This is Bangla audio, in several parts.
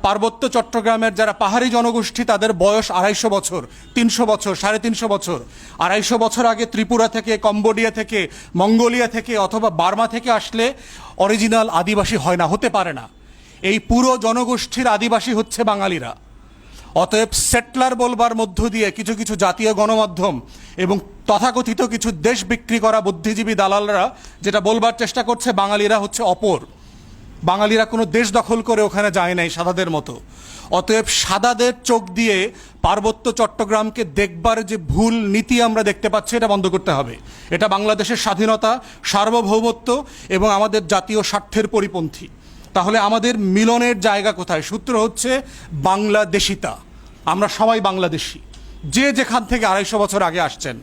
পার্বত্য চট্টগ্রামের যারা পাহাড়ি জনগোষ্ঠী তাদের বয়স 250 বছর, 300 বছর, 350 বছর। 250 বছর আগে ত্রিপুরা থেকে, কম্বোডিয়া থেকে, মঙ্গোলিয়া থেকে অথবা বার্মা থেকে আসলে অরিজিনাল আদিবাসী হয় না, হতে পারে না। এই পুরো জনগোষ্ঠীর আদিবাসী হচ্ছে বাঙালিরা। অতএব সেটলার বলবার মধ্য দিয়ে কিছু কিছু জাতীয় গণমাধ্যম এবং তথাকথিত কিছু দেশ বিক্রি করা বুদ্ধিজীবী দালালরা যেটা বলবার চেষ্টা করছে, বাঙালিরা হচ্ছে অপর, বাঙালিরা কোনো দেশ দখল করে ওখানে যায় নাই সাদাদের মতো। অতএব সাদাদের চোখ দিয়ে পার্বত্য চট্টগ্রামকে দেখবার যে ভুল নীতি আমরা দেখতে পাচ্ছি, এটা বন্ধ করতে হবে। এটা বাংলাদেশের স্বাধীনতা, সার্বভৌমত্ব এবং আমাদের জাতীয় স্বার্থের পরিপন্থী। তাহলে আমাদের মিলনের জায়গা কোথায়? সূত্র হচ্ছে বাংলাদেশিতা। আমরা সবাই বাংলাদেশি। যে যেখান থেকে 250 বছর আগে আসছেন,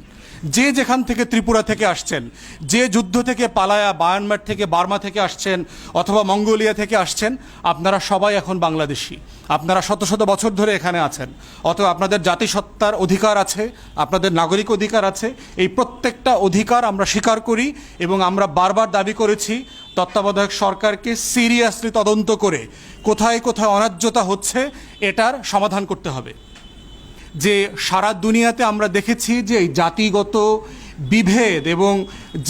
যে যেখান থেকে ত্রিপুরা থেকে আসছেন, যে যুদ্ধ থেকে পালায়া বায়ানমার থেকে, বার্মা থেকে আসছেন অথবা মঙ্গোলিয়া থেকে আসছেন, আপনারা সবাই এখন বাংলাদেশি। আপনারা শত শত বছর ধরে এখানে আছেন। অতএব আপনাদের জাতিসত্তার অধিকার আছে, আপনাদের নাগরিক অধিকার আছে। এই প্রত্যেকটা অধিকার আমরা স্বীকার করি এবং আমরা বারবার দাবি করেছি তত্ত্বাবধায়ক সরকারকে সিরিয়াসলি তদন্ত করে কোথায় কোথায় অন্যায্যতা হচ্ছে এটার সমাধান করতে হবে। যে সারা দুনিয়াতে আমরা দেখেছি যে এই জাতিগত বিভেদ এবং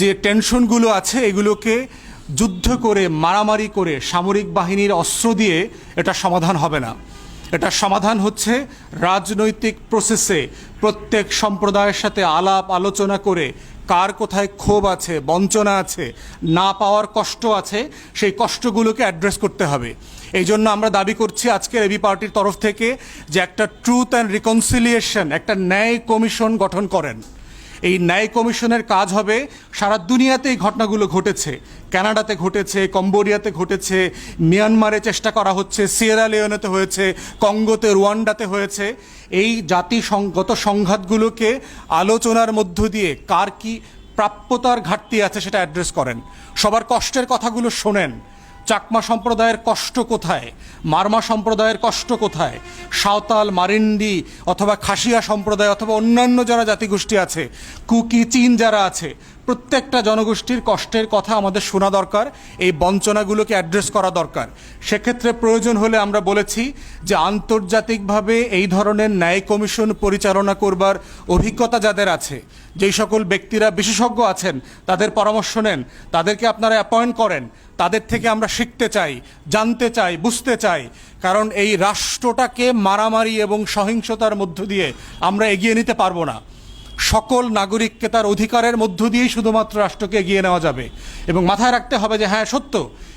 যে টেনশনগুলো আছে এগুলোকে যুদ্ধ করে, মারামারি করে, সামরিক বাহিনীর অস্ত্র দিয়ে এটা সমাধান হবে না। এটা সমাধান হচ্ছে রাজনৈতিক প্রসেসে প্রত্যেক সম্প্রদায়ের সাথে আলাপ আলোচনা করে কার কোথায় ক্ষোভ আছে, বঞ্চনা আছে, না পাওয়ার কষ্ট আছে, সেই কষ্টগুলোকে অ্যাড্রেস করতে হবে। এই জন্য আমরা দাবি করছি আজকের এবি পার্টির তরফ থেকে যে একটা ট্রুথ অ্যান্ড রিকনসিলিয়েশন, একটা ন্যায় কমিশন গঠন করেন। এই ন্যায় কমিশনের কাজ হবে, সারা দুনিয়াতে এই ঘটনাগুলো ঘটেছে, কানাডাতে ঘটেছে, কম্বোডিয়াতে ঘটেছে, মিয়ানমারে চেষ্টা করা হচ্ছে, সিয়েরা লিওনেতে হয়েছে, কঙ্গোতে, রুয়ান্ডাতে হয়েছে। এই জাতিগত সংঘাতগুলোকে আলোচনার মধ্য দিয়ে কার কি প্রাপ্যতার ঘাটতি আছে সেটা অ্যাড্রেস করেন। সবার কষ্টের কথাগুলো শোনেন। চাকমা সম্প্রদায়ের কষ্ট কোথায়, মারমা সম্প্রদায়ের কষ্ট কোথায়, সাঁওতাল, মারিন্ডি অথবা খাসিয়া সম্প্রদায় অথবা অন্যান্য যারা জাতিগোষ্ঠী আছে, কুকি, চীন যারা আছে, প্রত্যেকটা জনগোষ্ঠীর কষ্টের কথা আমাদের শোনা দরকার। এই বঞ্চনাগুলোকে অ্যাড্রেস করা দরকার। সেক্ষেত্রে প্রয়োজন হলে আমরা বলেছি যে আন্তর্জাতিকভাবে এই ধরনের ন্যায় কমিশন পরিচালনা করবার অভিজ্ঞতা যাদের আছে, যেই সকল ব্যক্তিরা বিশেষজ্ঞ আছেন, তাদের পরামর্শ নেন, তাদেরকে আপনারা অ্যাপয়েন্ট করেন। তাদের থেকে আমরা শিখতে চাই, জানতে চাই, বুঝতে চাই। কারণ এই রাষ্ট্রটাকে মারামারি এবং সহিংসতার মধ্য দিয়ে আমরা এগিয়ে নিতে পারবো না। সকল নাগরিককে তার অধিকারের মধ্য দিয়েই শুধুমাত্র রাষ্ট্রকে এগিয়ে নেওয়া যাবে। এবং মাথায় রাখতে হবে যে হ্যাঁ, সত্য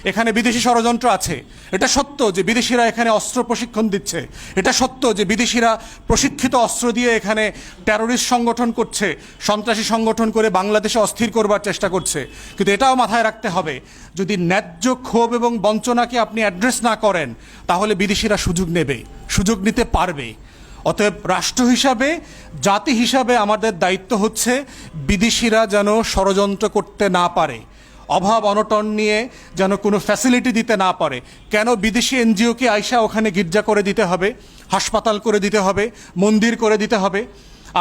এখানে বিদেশি ষড়যন্ত্র আছে। এটা সত্য যে বিদেশিরা এখানে অস্ত্র প্রশিক্ষণ দিচ্ছে। এটা সত্য যে বিদেশিরা প্রশিক্ষিত অস্ত্র দিয়ে এখানে টেরোরিস্ট সংগঠন করছে, সন্ত্রাসী সংগঠন করে বাংলাদেশে অস্থির করবার চেষ্টা করছে। কিন্তু এটাও মাথায় রাখতে হবে, যদি ন্যায্য ক্ষোভ এবং বঞ্চনাকে আপনি অ্যাড্রেস না করেন, তাহলে বিদেশিরা সুযোগ নেবে, সুযোগ নিতে পারবে। অতএব রাষ্ট্র হিসাবে, জাতি হিসাবে আমাদের দায়িত্ব হচ্ছে বিদেশিরা যেন ষড়যন্ত্র করতে না পারে, অভাব অনটন নিয়ে যেন কোনো ফ্যাসিলিটি দিতে না পারে। কেন বিদেশি এনজিওকে আইসা ওখানে গির্জা করে দিতে হবে, হাসপাতাল করে দিতে হবে, মন্দির করে দিতে হবে?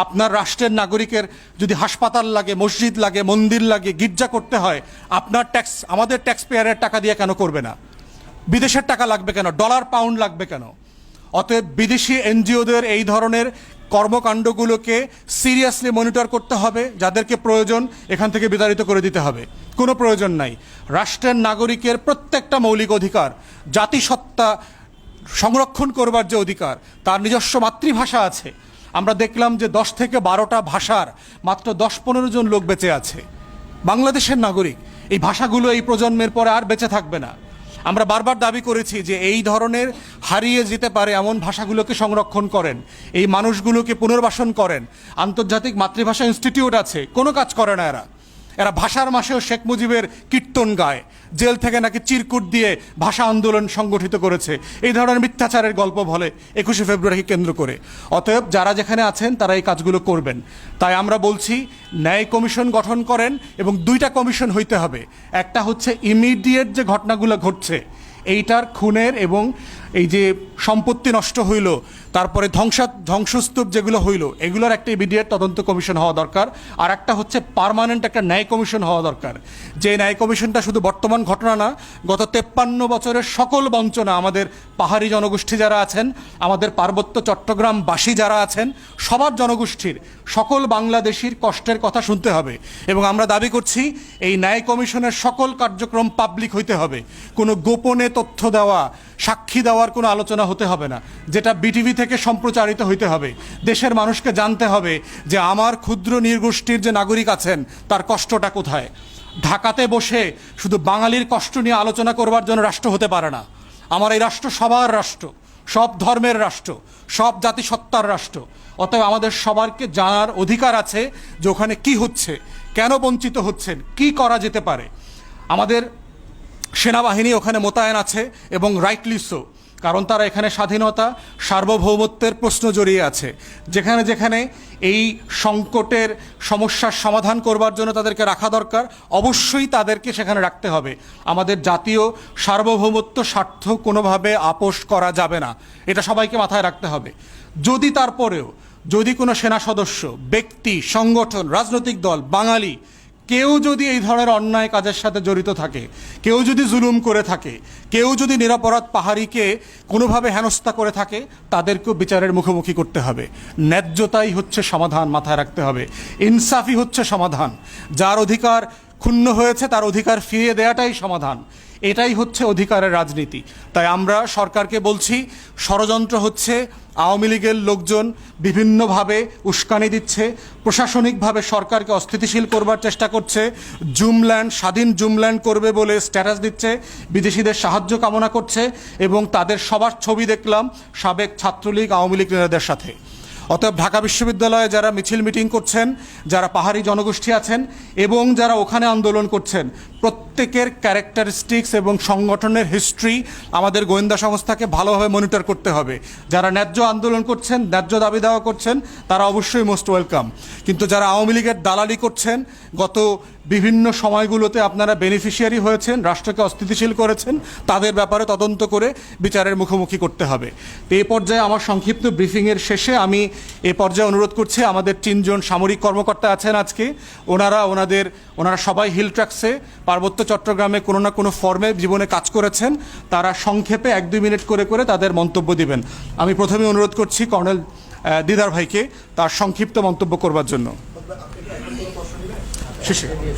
আপনার রাষ্ট্রের নাগরিকের যদি হাসপাতাল লাগে, মসজিদ লাগে, মন্দির লাগে, গির্জা করতে হয়, আপনার ট্যাক্স, আমাদের ট্যাক্স পেয়ারের টাকা দিয়ে কেন করবে না? বিদেশের টাকা লাগবে কেন? ডলার পাউন্ড লাগবে কেন? অতএব বিদেশি এনজিওদের এই ধরনের কর্মকাণ্ডগুলোকে সিরিয়াসলি মনিটর করতে হবে। যাদেরকে প্রয়োজন এখান থেকে বিতাড়িত করে দিতে হবে। কোনো প্রয়োজন নাই। রাষ্ট্রের নাগরিকের প্রত্যেকটা মৌলিক অধিকার, জাতিসত্তা সংরক্ষণ করবার যে অধিকার, তার নিজস্ব মাতৃভাষা আছে। আমরা দেখলাম যে 10 থেকে 12টা ভাষার মাত্র 10-15 জন লোক বেঁচে আছে, বাংলাদেশের নাগরিক। এই ভাষাগুলো এই প্রজন্মের পরে আর বেঁচে থাকবে না। আমরা বারবার দাবি করেছি যে এই ধরনের হারিয়ে যেতে পারে এমন ভাষাগুলোকে সংরক্ষণ করেন, এই মানুষগুলোকে পুনর্বাসন করেন। আন্তর্জাতিক মাতৃভাষা ইনস্টিটিউট আছে, কোনো কাজ করে না এরা। এরা ভাষার মাসেও শেখ মুজিবের কীর্তন গায়, জেল থেকে নাকি চিরকুট দিয়ে ভাষা আন্দোলন সংগঠিত করেছে, এই ধরনের মিথ্যাচারের গল্প বলে 21শে ফেব্রুয়ারিকে কেন্দ্র করে। অতএব যারা যেখানে আছেন তারা এই কাজগুলো করবেন। তাই আমরা বলছি ন্যায় কমিশন গঠন করেন এবং 2টা কমিশন হইতে হবে। একটা হচ্ছে ইমিডিয়েট যে ঘটনাগুলো ঘটছে এইটার খুনের এবং এই যে সম্পত্তি নষ্ট হইল, তারপরে ধ্বংসস্তূপ যেগুলো হইল, এগুলোর একটা ইমিডিয়েট তদন্ত কমিশন হওয়া দরকার। আর একটা হচ্ছে পার্মানেন্ট একটা ন্যায় কমিশন হওয়া দরকার, যে ন্যায় কমিশনটা শুধু বর্তমান ঘটনা না, গত 53 বছরের সকল বঞ্চনা, আমাদের পাহাড়ি জনগোষ্ঠী যারা আছেন, আমাদের পার্বত্য চট্টগ্রামবাসী যারা আছেন, সবার জনগোষ্ঠীর, সকল বাংলাদেশির কষ্টের কথা শুনতে হবে। এবং আমরা দাবি করছি এই ন্যায় কমিশনের সকল কার্যক্রম পাবলিক হইতে হবে। কোনো গোপনে তথ্য দেওয়া, সাক্ষী দেওয়ার কোনো আলোচনা হতে হবে না, যেটা বিটিভি থেকে সম্প্রচারিত হইতে হবে। দেশের মানুষকে জানতে হবে যে আমার ক্ষুদ্র নৃগোষ্ঠীর যে নাগরিক আছেন তার কষ্টটা কোথায়। ঢাকাতে বসে শুধু বাঙালির কষ্ট নিয়ে আলোচনা করবার জন্য রাষ্ট্র হতে পারে না। আমার এই রাষ্ট্র সবার রাষ্ট্র, সব ধর্মের রাষ্ট্র, সব জাতিসত্তার রাষ্ট্র। অতএব আমাদের সবারকে জানার অধিকার আছে যে ওখানে কি হচ্ছে, কেন বঞ্চিত হচ্ছেন, কি করা যেতে পারে। আমাদের সেনাবাহিনী ওখানে মোতায়েন আছে এবং রাইটলি সো, কারণ তারা এখানে স্বাধীনতা, সার্বভৌমত্বের প্রশ্ন জড়িয়ে আছে। যেখানে যেখানে এই সংকটের সমস্যার সমাধান করবার জন্য তাদেরকে রাখা দরকার, অবশ্যই তাদেরকে সেখানে রাখতে হবে। আমাদের জাতীয় সার্বভৌমত্ব স্বার্থ কোনোভাবে আপোষ করা যাবে না, এটা সবাইকে মাথায় রাখতে হবে। যদি তারপরেও যদি কোনো সেনা সদস্য, ব্যক্তি, সংগঠন, রাজনৈতিক দল, বাঙালি কেউ যদি এই ধরনের অন্যায় কাজের সাথে জড়িত থাকে, কেউ যদি জুলুম করে থাকে, কেউ যদি নিরপরাধ পাহাড়িকে কোনোভাবে হেনস্থা করে থাকে, তাদেরকেও বিচারের মুখোমুখি করতে হবে। ন্যায্যতাই হচ্ছে সমাধান, মাথায় রাখতে হবে। ইনসাফই হচ্ছে সমাধান। যার অধিকার ক্ষুণ্ণ হয়েছে তার অধিকার ফিরিয়ে দেওয়াটাই সমাধান। এটাই হচ্ছে অধিকারের রাজনীতি। তাই আমরা সরকারকে বলছি, ষড়যন্ত্র হচ্ছে, আওয়ামী লীগের লোকজন বিভিন্নভাবে উস্কানি দিচ্ছে, প্রশাসনিকভাবে সরকারকে অস্থিতিশীল করবার চেষ্টা করছে, জুমল্যান্ড, স্বাধীন জুমল্যান্ড করবে বলে স্ট্যাটাস দিচ্ছে, বিদেশিদের সাহায্য কামনা করছে, এবং তাদের সবার ছবি দেখলাম সাবেক ছাত্রলীগ, আওয়ামী লীগ নেতাদের সাথে। অতএব ঢাকা বিশ্ববিদ্যালয়ে যারা মিছিল মিটিং করছেন, যারা পাহাড়ি জনগোষ্ঠী আছেন এবং যারা ওখানে আন্দোলন করছেন, প্রত্যেকের ক্যারেক্টারিস্টিক্স এবং সংগঠনের হিস্ট্রি আমাদের গোয়েন্দা সংস্থাকে ভালোভাবে মনিটর করতে হবে। যারা ন্যায্য আন্দোলন করছেন, ন্যায্য দাবি দাওয়া করছেন, তারা অবশ্যই মোস্ট ওয়েলকাম। কিন্তু যারা আওয়ামী লীগের দালালি করছেন, গত বিভিন্ন সময়গুলোতে আপনারা বেনিফিশিয়ারি হয়েছেন, রাষ্ট্রকে অস্থিতিশীল করেছেন, তাদের ব্যাপারে তদন্ত করে বিচারের মুখোমুখি করতে হবে। তো এই পর্যায়ে আমার সংক্ষিপ্ত ব্রিফিংয়ের শেষে আমি এ পর্যায়ে অনুরোধ করছি, আমাদের 3 জন সামরিক কর্মকর্তা আছেন আজকে, ওনারা সবাই হিল ট্র্যাক্সে পার্বত্য চট্টগ্রামে কোনো না কোনো ফর্মে জীবনে কাজ করেছেন। তারা সংক্ষেপে 1-2 মিনিট করে করে তাদের মন্তব্য দিবেন। আমি প্রথমে অনুরোধ করছি কর্নেল দিদার ভাইকে তার সংক্ষিপ্ত মন্তব্য করবার জন্য।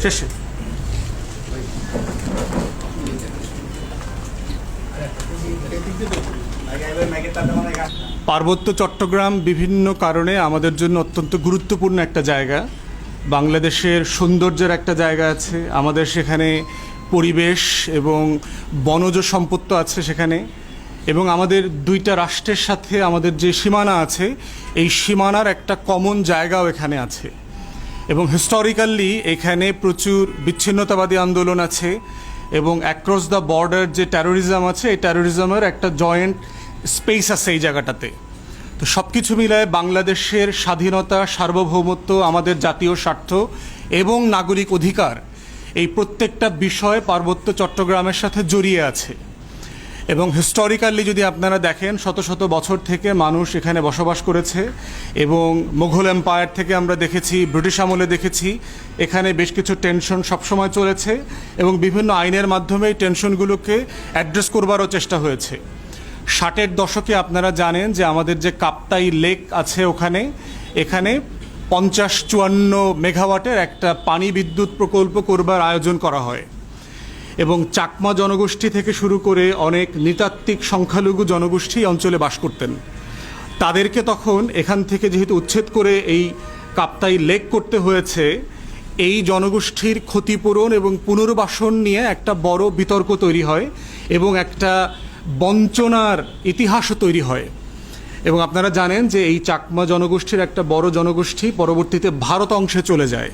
শেষে পার্বত্য চট্টগ্রাম বিভিন্ন কারণে আমাদের জন্য অত্যন্ত গুরুত্বপূর্ণ একটা জায়গা। বাংলাদেশের সৌন্দর্যের একটা জায়গা আছে, আমাদের সেখানে পরিবেশ এবং বনজ সম্পদ আছে সেখানে, এবং আমাদের 2টা রাষ্ট্রের সাথে আমাদের যে সীমানা আছে, এই সীমানার একটা কমন জায়গাও এখানে আছে। এবং হিস্টোরিক্যালি এখানে প্রচুর বিচ্ছিন্নতাবাদী আন্দোলন আছে, এবং অ্যাক্রস দ্য বর্ডার যে টেরোরিজম আছে, এই টেরোরিজমের একটা জয়েন্ট স্পেস আছে এই জায়গাটাতে। তো সব কিছু মিলায় বাংলাদেশের স্বাধীনতা, সার্বভৌমত্ব, আমাদের জাতীয় স্বার্থ এবং নাগরিক অধিকার, এই প্রত্যেকটা বিষয় পার্বত্য চট্টগ্রামের সাথে জড়িয়ে আছে। এবং হিস্টোরিক্যালি যদি আপনারা দেখেন, শত শত বছর থেকে মানুষ এখানে বসবাস করেছে, এবং মুঘল এম্পায়ার থেকে আমরা দেখেছি, ব্রিটিশ আমলে দেখেছি, এখানে বেশ কিছু টেনশন সবসময় চলেছে, এবং বিভিন্ন আইনের মাধ্যমে এই টেনশনগুলোকে অ্যাড্রেস করবারও চেষ্টা হয়েছে। 60-এর দশকে আপনারা জানেন যে আমাদের যে কাপ্তাই লেক আছে এখানে 50-54 মেগাওয়াটের একটা পানি বিদ্যুৎ প্রকল্প করবার আয়োজন করা হয়, এবং চাকমা জনগোষ্ঠী থেকে শুরু করে অনেক নৃতাত্ত্বিক সংখ্যালঘু জনগোষ্ঠী অঞ্চলে বাস করতেন। তাদেরকে তখন এখান থেকে যেহেতু উচ্ছেদ করে এই কাপ্তাই লেক করতে হয়েছে, এই জনগোষ্ঠীর ক্ষতিপূরণ এবং পুনর্বাসন নিয়ে একটা বড় বিতর্ক তৈরি হয়, এবং একটা বঞ্চনার ইতিহাসও তৈরি হয়। এবং আপনারা জানেন যে এই চাকমা জনগোষ্ঠীর একটা বড় জনগোষ্ঠী পরবর্তীতে ভারত অংশে চলে যায়।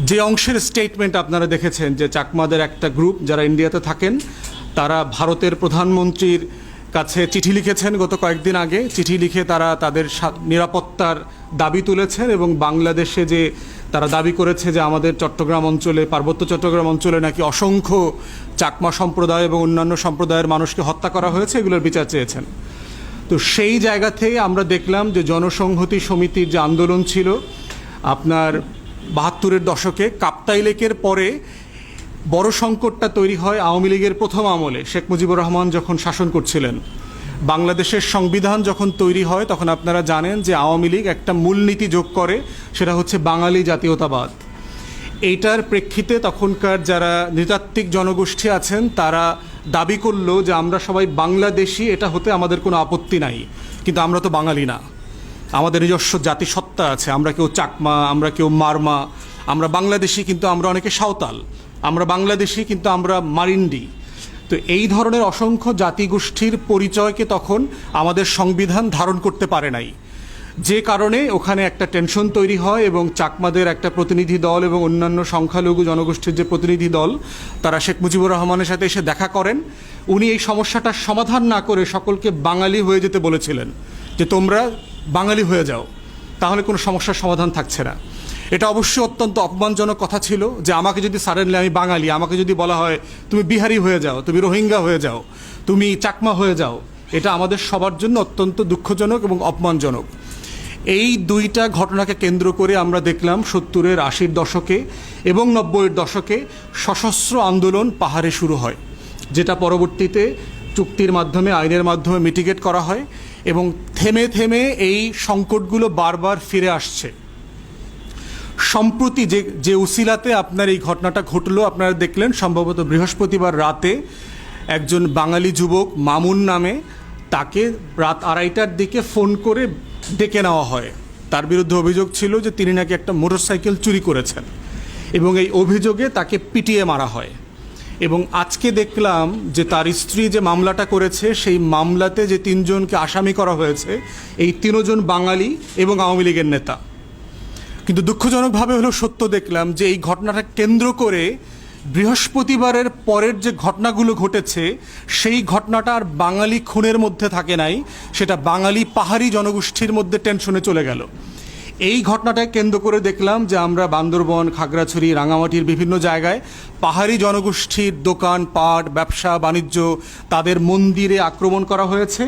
যে অংশের স্টেটমেন্ট আপনারা দেখেছেন, যে চাকমাদের একটা গ্রুপ যারা ইন্ডিয়াতে থাকেন, তারা ভারতের প্রধানমন্ত্রীর কাছে চিঠি লিখেছেন গত কয়েকদিন আগে। চিঠি লিখে তারা তাদের নিরাপত্তার দাবি তুলেছেন, এবং বাংলাদেশে যে তারা দাবি করেছে যে আমাদের চট্টগ্রাম অঞ্চলে, পার্বত্য চট্টগ্রাম অঞ্চলে নাকি অসংখ্য চাকমা সম্প্রদায় এবং অন্যান্য সম্প্রদায়ের মানুষকে হত্যা করা হয়েছে, এগুলোর বিচার চেয়েছেন। তো সেই জায়গা থেকে আমরা দেখলাম যে জনসংহতি সমিতির যে আন্দোলন ছিল আপনার ৭২-এর দশকে, কাপ্তাই লেকের পরে বড় সংকটটা তৈরি হয় আওয়ামী লীগের প্রথম আমলে, শেখ মুজিবুর রহমান যখন শাসন করছিলেন। বাংলাদেশের সংবিধান যখন তৈরি হয় তখন আপনারা জানেন যে আওয়ামী লীগ একটা মূলনীতি যোগ করে, সেটা হচ্ছে বাঙালি জাতীয়তাবাদ। এইটার প্রেক্ষিতে তখনকার যারা নৃতাত্ত্বিক জনগোষ্ঠী আছেন তারা দাবি করলো যে আমরা সবাই বাংলাদেশি, এটা হতে আমাদের কোনো আপত্তি নাই, কিন্তু আমরা তো বাঙালি না, আমাদের নিজস্ব জাতিসত্তা আছে, আমরা কেউ চাকমা, আমরা কেউ মারমা, আমরা বাংলাদেশি কিন্তু আমরা অনেকে সাঁওতাল, আমরা বাংলাদেশি কিন্তু আমরা মারিন্ডি। তো এই ধরনের অসংখ্য জাতিগোষ্ঠীর পরিচয়কে তখন আমাদের সংবিধান ধারণ করতে পারে নাই, যে কারণে ওখানে একটা টেনশন তৈরি হয় এবং চাকমাদের একটা প্রতিনিধি দল এবং অন্যান্য সংখ্যালঘু জনগোষ্ঠীর যে প্রতিনিধি দল তারা শেখ মুজিবুর রহমানের সাথে এসে দেখা করেন। উনি এই সমস্যাটার সমাধান না করে সকলকে বাঙালি হয়ে যেতে বলেছিলেন, যে তোমরা বাঙালি হয়ে যাও, তাহলে কোনো সমস্যার সমাধান থাকছে না। এটা অবশ্যই অত্যন্ত অপমানজনক কথা ছিল যে আমাকে যদি সাডেনলি, আমি বাঙালি, আমাকে যদি বলা হয় তুমি বিহারি হয়ে যাও, তুমি রোহিঙ্গা হয়ে যাও, তুমি চাকমা হয়ে যাও, এটা আমাদের সবার জন্য অত্যন্ত দুঃখজনক এবং অপমানজনক। এই দুইটা ঘটনাকে কেন্দ্র করে আমরা দেখলাম ৭০-এর ৮০-র দশকে এবং ৯০-এর দশকে সশস্ত্র আন্দোলন পাহাড়ে শুরু হয়, যেটা পরবর্তীতে চুক্তির মাধ্যমে, আইনের মাধ্যমে মিটিগেট করা হয় এবং থেমে থেমে এই সংকটগুলো বারবার ফিরে আসছে। সম্প্রতি যে উসিলাতে আপনার এই ঘটনাটা ঘটলো, আপনারা দেখলেন সম্ভবত বৃহস্পতিবার রাতে একজন বাঙালি যুবক মামুন নামে, তাকে রাত ২:৩০টার দিকে ফোন করে ডেকে নেওয়া হয়। তার বিরুদ্ধে অভিযোগ ছিল যে তিনি নাকি একটা মোটরসাইকেল চুরি করেছেন এবং এই অভিযোগে তাকে পিটিয়ে মারা হয়। এবং আজকে দেখলাম যে তার স্ত্রী যে মামলাটা করেছে, সেই মামলাতে যে ৩ জনকে আসামি করা হয়েছে, এই ৩ জন বাঙালি এবং আওয়ামী লীগের নেতা। কিন্তু দুঃখজনকভাবে হলো সত্য দেখলাম যে এই ঘটনাটা কেন্দ্র করে বৃহস্পতিবারের পরের যে ঘটনাগুলো ঘটেছে, সেই ঘটনাটা আর বাঙালি খুনের মধ্যে থাকে নাই, সেটা বাঙালি পাহাড়ি জনগোষ্ঠীর মধ্যে টেনশনে চলে গেল। এই ঘটনাটাকে কেন্দ্র করে দেখলাম যে আমরা বান্দরবন, খাগড়াছড়ি, রাঙামাটির বিভিন্ন জায়গায় পাহাড়ি জনগোষ্ঠীর দোকান পাট, ব্যবসা বাণিজ্য, তাদের মন্দিরে আক্রমণ করা হয়েছে।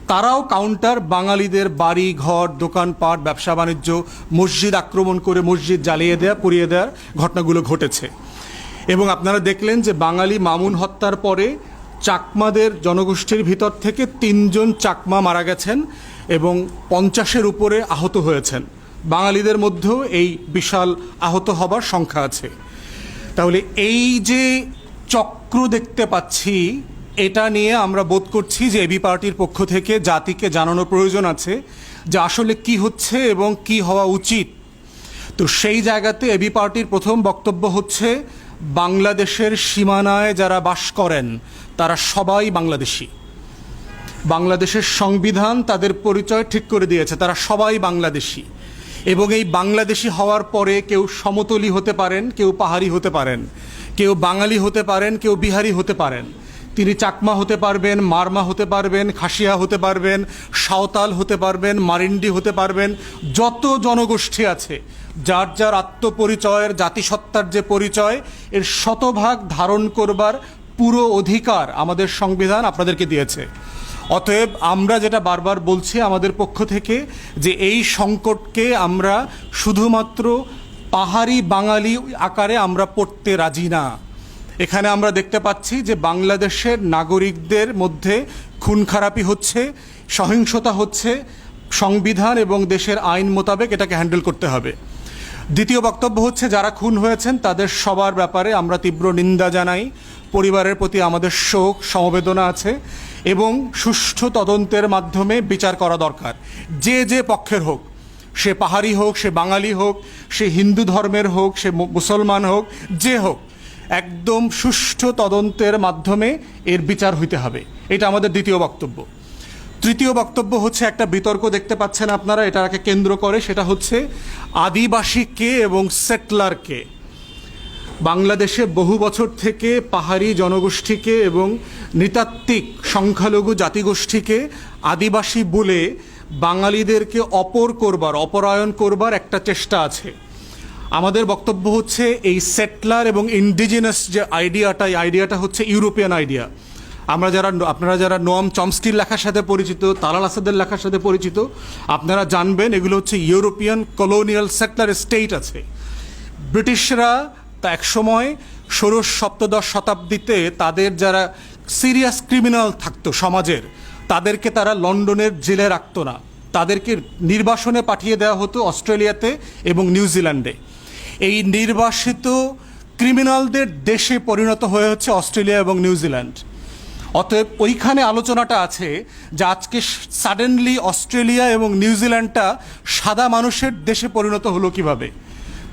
তারাও কাউন্টার বাঙালিদের বাড়ি ঘর, দোকানপাট, ব্যবসা বাণিজ্য, মসজিদ আক্রমণ করে মসজিদ জ্বালিয়ে দেওয়া, পুড়িয়ে দেওয়ার ঘটনাগুলো ঘটেছে। এবং আপনারা দেখলেন যে বাঙালি মামুন হত্যার পরে চাকমাদের জনগোষ্ঠীর ভিতর থেকে ৩ জন চাকমা মারা গেছেন এবং ৫০-এর উপরে আহত হয়েছেন। বাঙালিদের মধ্যেও এই বিশাল আহত হবার সংখ্যা আছে। তাহলে এই যে চক্র দেখতে পাচ্ছি, এটা নিয়ে আমরা বোধ করছি যে এবি পার্টির পক্ষ থেকে জাতিকে জানানো প্রয়োজন আছে যে আসলে কি হচ্ছে এবং কি হওয়া উচিত। তো সেই জায়গাতে এবি পার্টির প্রথম বক্তব্য হচ্ছে, বাংলাদেশের সীমানায় যারা বাস করেন তারা সবাই বাংলাদেশি। বাংলাদেশের সংবিধান তাদের পরিচয় ঠিক করে দিয়েছে, তারা সবাই বাংলাদেশি। এবং এই বাংলাদেশি হওয়ার পরে কেউ সমতলি হতে পারেন, কেউ পাহাড়ি হতে পারেন, কেউ বাঙালি হতে পারেন, কেউ বিহারি হতে পারেন, তিনি চাকমা হতে পারবেন, মারমা হতে পারবেন, খাসিয়া হতে পারবেন, সাঁওতাল হতে পারবেন, মারিন্ডি হতে পারবেন। যত জনগোষ্ঠী আছে, যার যার আত্মপরিচয়ের, জাতিসত্তার যে পরিচয়, এর শতভাগ ধারণ করবার পুরো অধিকার আমাদের সংবিধান আপনাদেরকে দিয়েছে। অতএব আমরা যেটা বারবার বলছি আমাদের পক্ষ থেকে, যে এই সংকটকে আমরা শুধুমাত্র পাহাড়ি বাঙালি আকারে আমরা পড়তে রাজি না। এখানে আমরা দেখতে পাচ্ছি যে বাংলাদেশের নাগরিকদের মধ্যে খুন খারাপি হচ্ছে, সহিংসতা হচ্ছে, সংবিধান এবং দেশের আইন মোতাবেক এটাকে হ্যান্ডেল করতে হবে। দ্বিতীয় বক্তব্য হচ্ছে, যারা খুন হয়েছেন তাদের সবার ব্যাপারে আমরা তীব্র নিন্দা জানাই, পরিবারের প্রতি আমাদের শোক সমবেদনা আছে এবং সুষ্ঠু তদন্তের মাধ্যমে বিচার করা দরকার। যে যে পক্ষের হোক, সে পাহাড়ি হোক, সে বাঙালি হোক, সে হিন্দু ধর্মের হোক, সে মুসলমান হোক, যে হোক, একদম সুষ্ঠু তদন্তের মাধ্যমে এর বিচার হইতে হবে। এটা আমাদের দ্বিতীয় বক্তব্য। তৃতীয় বক্তব্য হচ্ছে, একটা বিতর্ক দেখতে পাচ্ছেন আপনারা, এটাকে কেন্দ্র করে, সেটা হচ্ছে আদিবাসী কে এবং সেটলার কে। বাংলাদেশে বহু বছর থেকে পাহাড়ি জনগোষ্ঠীকে এবং নৃতাত্ত্বিক সংখ্যালঘু জাতিগোষ্ঠীকে আদিবাসী বলে বাঙালিদেরকে অপরায়ণ করবার একটা চেষ্টা আছে। আমাদের বক্তব্য হচ্ছে এই সেটলার এবং ইন্ডিজিনাস যে আইডিয়াটা, এই আইডিয়াটা হচ্ছে ইউরোপিয়ান আইডিয়া। আপনারা যারা নোয়াম চমস্কির লেখার সাথে পরিচিত, তালাল আসাদের লেখার সাথে পরিচিত, আপনারা জানবেন এগুলো হচ্ছে ইউরোপিয়ান কলোনিয়াল সেটলার স্টেট আছে। ব্রিটিশরা তা একসময় ষোড়শ সপ্তদশ শতাব্দীতে তাদের যারা সিরিয়াস ক্রিমিনাল থাকতো সমাজের, তাদেরকে তারা লন্ডনের জেলে রাখতো না, তাদেরকে নির্বাসনে পাঠিয়ে দেওয়া হতো অস্ট্রেলিয়াতে এবং নিউজিল্যান্ডে। এই নির্বাসিত ক্রিমিনালদের দেশে পরিণত হয়ে হচ্ছে অস্ট্রেলিয়া এবং নিউজিল্যান্ড। অতএব ওইখানে আলোচনাটা আছে যে আজকে সাডেনলি অস্ট্রেলিয়া এবং নিউজিল্যান্ডটা সাদা মানুষের দেশে পরিণত হলো কিভাবে।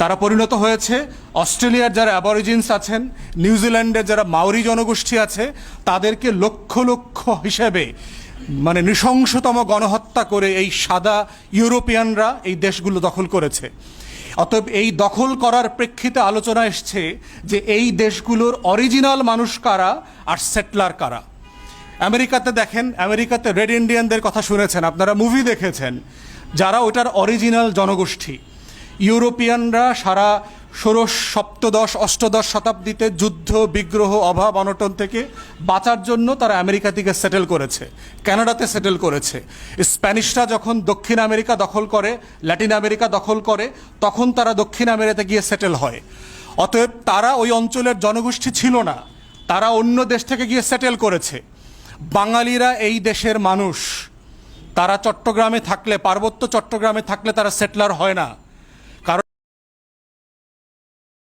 তারা পরিণত হয়েছে অস্ট্রেলিয়ার যারা অ্যাবরিজিনস আছেন, নিউজিল্যান্ডের যারা মাওরি জনগোষ্ঠী আছে, তাদেরকে লক্ষ লক্ষ হিসেবে মানে নৃশংসতম গণহত্যা করে এই সাদা ইউরোপিয়ানরা এই দেশগুলো দখল করেছে। অতএব এই দখল করার প্রেক্ষিতে আলোচনা এসছে যে এই দেশগুলোর অরিজিনাল মানুষ কারা আর সেটলার কারা। আমেরিকাতে দেখেন, আমেরিকাতে রেড ইন্ডিয়ানদের কথা শুনেছেন আপনারা, মুভি দেখেছেন, যারা ওটার অরিজিনাল জনগোষ্ঠী। ইউরোপিয়ানরা সারা ষোড়শ সপ্তদশ অষ্টদশ শতাব্দীতে যুদ্ধ বিগ্রহ অভাব অনটন থেকে বাঁচার জন্য তারা আমেরিকা থেকে সেটেল করেছে, কানাডাতে সেটেল করেছে। স্প্যানিশরা যখন দক্ষিণ আমেরিকা দখল করে, ল্যাটিন আমেরিকা দখল করে, তখন তারা দক্ষিণ আমেরিকাতে গিয়ে সেটেল হয়। অতএব তারা ওই অঞ্চলের জনগোষ্ঠী ছিল না, তারা অন্য দেশ থেকে গিয়ে সেটেল করেছে। বাঙালিরা এই দেশের মানুষ, তারা চট্টগ্রামে থাকলে, পার্বত্য চট্টগ্রামে থাকলে তারা সেটলার হয় না।